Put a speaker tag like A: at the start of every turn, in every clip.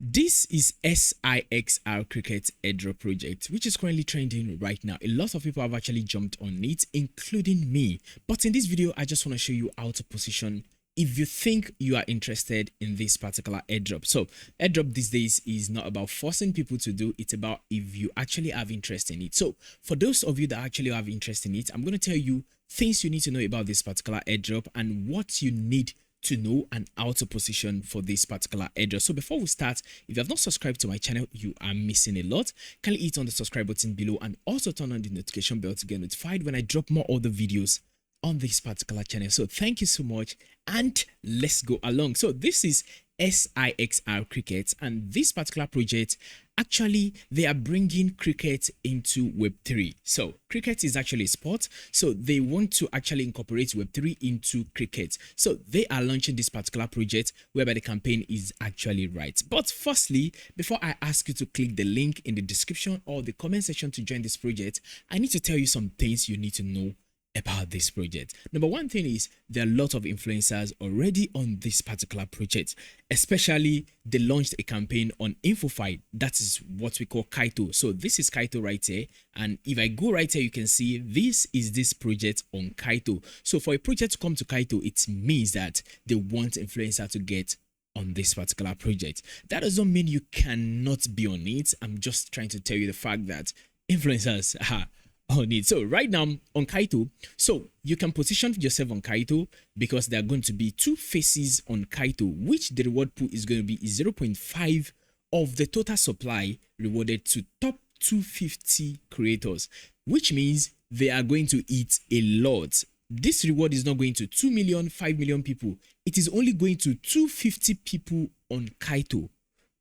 A: This is SIXR Cricket Airdrop project, which is currently trending right now. A lot of people have actually jumped on it, including me. But in this video, I just want to show you how to position if you think you are interested in this particular airdrop. So airdrop these days is not about forcing people to do, it's about if you actually have interest in it. So for those of you that actually have interest in it, I'm going to tell you things you need to know about this particular airdrop and what you need to know and how to position for this particular airdrop. So before we start, if you have not subscribed to my channel, you are missing a lot. Kindly hit on the subscribe button below and also turn on the notification bell to get notified when I drop more other videos on this particular channel. So thank you so much and let's go along. So this is SIXR Cricket, and this particular project, actually they are bringing cricket into web3. So cricket is actually a sport, so they want to actually incorporate web3 into cricket. So they are launching this particular project whereby the campaign is actually right. But firstly, before I ask you to click the link in the description or the comment section to join this project, I need to tell you some things you need to know about this project. Number one thing is there are a lot of influencers already on this particular project, especially they launched a campaign on InfoFi. That is what we call Kaito. So this is Kaito right here, and if I go right here, you can see this is this project on Kaito. So for a project to come to Kaito, it means that they want influencer to get on this particular project. That doesn't mean you cannot be on it. I'm just trying to tell you the fact that influencers are on it. So right now on Kaito, so you can position yourself on Kaito because there are going to be two phases on Kaito, which the reward pool is going to be 0.5 of the total supply rewarded to top 250 creators, which means they are going to eat a lot. This reward is not going to 2 million, 5 million people. It is only going to 250 people on Kaito.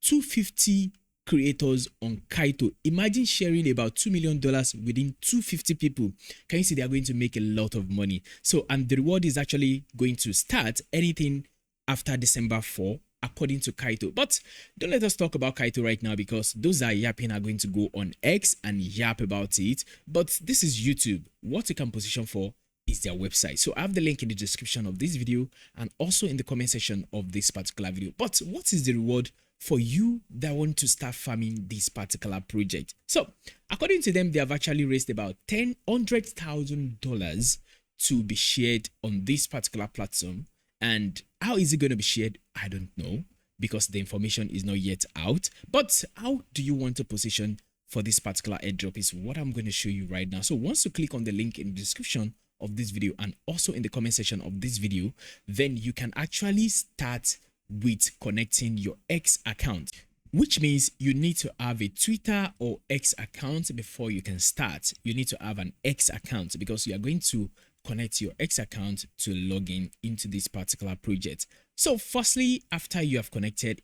A: 250 creators on Kaito. Imagine sharing about $2 million within 250 people. Can you see they are going to make a lot of money? So, and the reward is actually going to start anything after December 4, according to Kaito. But don't let us talk about Kaito right now because those are yapping are going to go on X and yap about it. But this is YouTube. What you can position for is their website. So I have the link in the description of this video and also in the comment section of this particular video. But what is the reward for you that want to start farming this particular project? So according to them, they have actually raised about $100,000 to be shared on this particular platform. And how is it going to be shared? I don't know because the information is not yet out. But how do you want to position for this particular airdrop is what I'm going to show you right now. So once you click on the link in the description of this video and also in the comment section of this video, then you can actually start with connecting your X account, which means you need to have a Twitter or X account before you can start. You need to have an X account because you are going to connect your X account to log in into this particular project. So firstly, after you have connected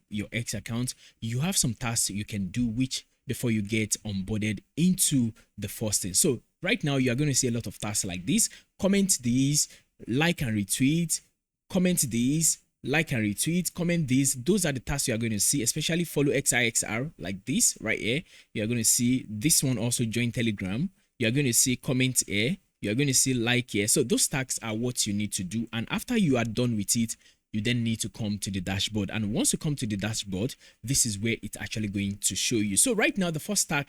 A: your X account, you have some tasks you can do which before you get onboarded into the first thing. So right now you are going to see a lot of tasks like this: comment these, like and retweet, comment these, like and retweet, comment these. Those are the tasks you are going to see, especially follow SIXR like this right here. You are going to see this one, also join Telegram. You are going to see comment here. You are going to see like here. So those tasks are what you need to do. And after you are done with it, you then need to come to the dashboard. And once you come to the dashboard, this is where it's actually going to show you. So right now, the first the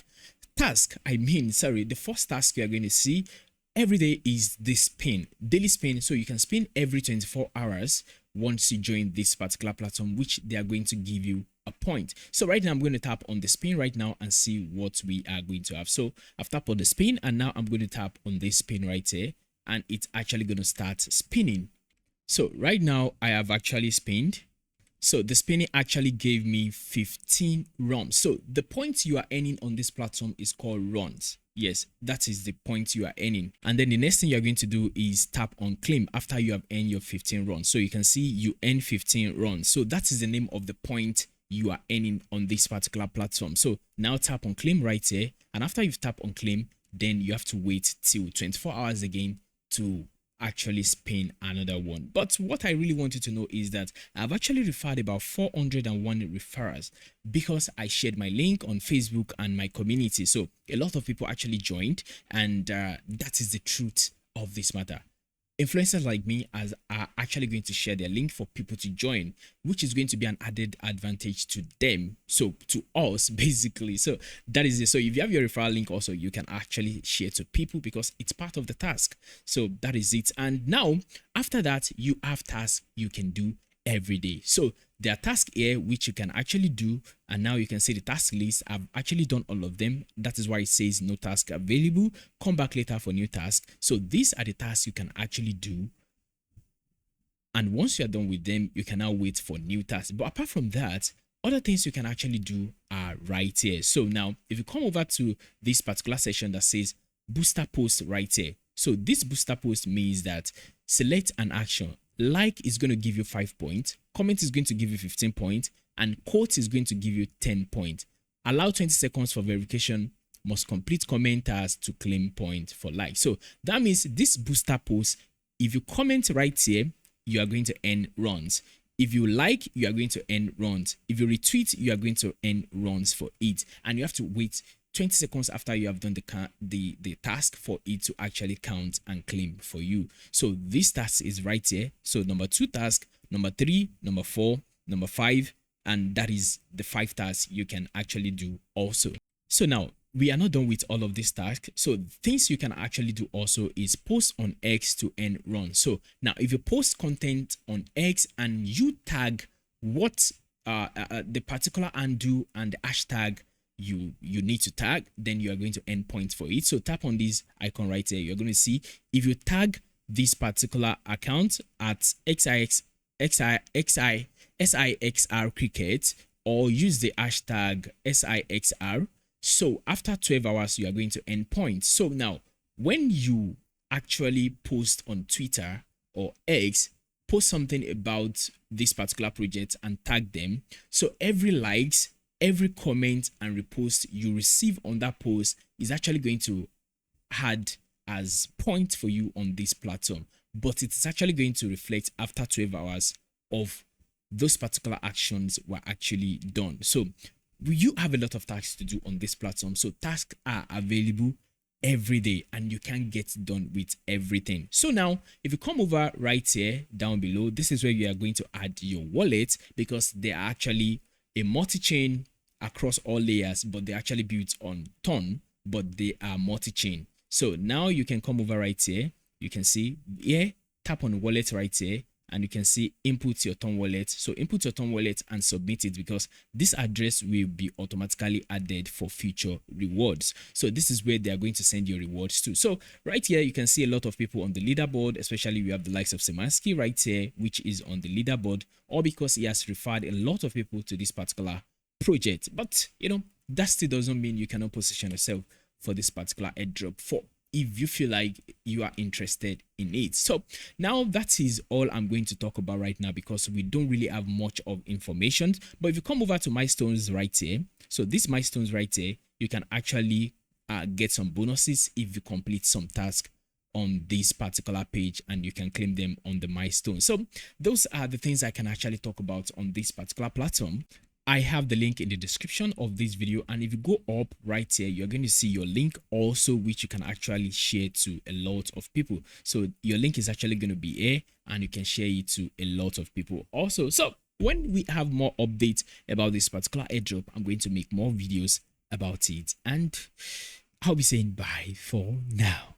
A: first task you are going to see every day is the spin, daily spin. So you can spin every 24 hours once you join this particular platform, which they are going to give you a point. So right now I'm going to tap on the spin right now and see what we are going to have. So I've tapped on the spin and now I'm going to tap on this spin right here and it's actually going to start spinning. So right now I have actually spinned. So the spinning actually gave me 15 runs. So the points you are earning on this platform is called runs. Yes, that is the point you are earning. And then the next thing you're going to do is tap on claim after you have earned your 15 runs. So you can see you earn 15 runs. So that is the name of the point you are earning on this particular platform. So now tap on claim right here. And after you've tapped on claim, then you have to wait till 24 hours again to actually spin another one. But what I really want you to know is that I've actually referred about 401 referrals because I shared my link on Facebook and my community. So a lot of people actually joined, and that is the truth of this matter. influencers like me as are actually going to share their link for people to join, which is going to be an added advantage to them, so to us basically. So that is it. So if you have your referral link also, you can actually share to people because it's part of the task. So that is it. And now after that, you have tasks you can do every day. So there are tasks here which you can actually do, and now you can see the task list. I've actually done all of them. That is why it says no task available. Come back later for new task. So these are the tasks you can actually do, and once you are done with them, you can now wait for new tasks. But apart from that, other things you can actually do are right here. So now if you come over to this particular section that says booster post right here, so this booster post means that select an action. Like is going to give you 5 points, comment is going to give you 15 points, and quote is going to give you 10 points. Allow 20 seconds for verification. Must complete commenters to claim point for like. So that means this booster post, if you comment right here, you are going to earn runs. If you like, you are going to earn runs. If you retweet, you are going to earn runs for it, and you have to wait 20 seconds after you have done the task for it to actually count and claim for you. So this task is right here. So number 2 task, number 3, number 4, number 5, and that is the 5 tasks you can actually do also. So now we are not done with all of these tasks. So things you can actually do also is post on X to earn runs. So now if you post content on X and you tag what the particular undo and the hashtag you need to tag, then you are going to earn points for it. So tap on this icon right here. You're going to see if you tag this particular account at SIXR cricket or use the hashtag SIXR. So after 12 hours, you are going to earn points. So now when you actually post on Twitter or X, post something about this particular project and tag them. So every likes, every comment and repost you receive on that post is actually going to add as points for you on this platform, but it's actually going to reflect after 12 hours of those particular actions were actually done. So you have a lot of tasks to do on this platform. So tasks are available every day and you can get done with everything. So now if you come over right here down below, this is where you are going to add your wallet, because they are actually a multi-chain across all layers, but they're actually built on Ton, but they are multi-chain. So now you can come over right here. You can see here, tap on wallet right here, and you can see input your Ton wallet. So input your Ton wallet and submit it, because this address will be automatically added for future rewards. So this is where they are going to send your rewards to. So right here, you can see a lot of people on the leaderboard, especially we have the likes of Semansky right here, which is on the leaderboard, all because he has referred a lot of people to this particular project. But you know, that still doesn't mean you cannot position yourself for this particular airdrop for if you feel like you are interested in it. So now that is all I'm going to talk about right now, because we don't really have much of information. But if you come over to milestones right here, so these milestones right here, you can actually get some bonuses if you complete some task on this particular page, and you can claim them on the milestone. So those are the things I can actually talk about on this particular platform. I have the link in the description of this video, and if you go up right here, you're going to see your link also, which you can actually share to a lot of people. So your link is actually going to be here, and you can share it to a lot of people also. So when we have more updates about this particular airdrop, I'm going to make more videos about it, and I'll be saying bye for now.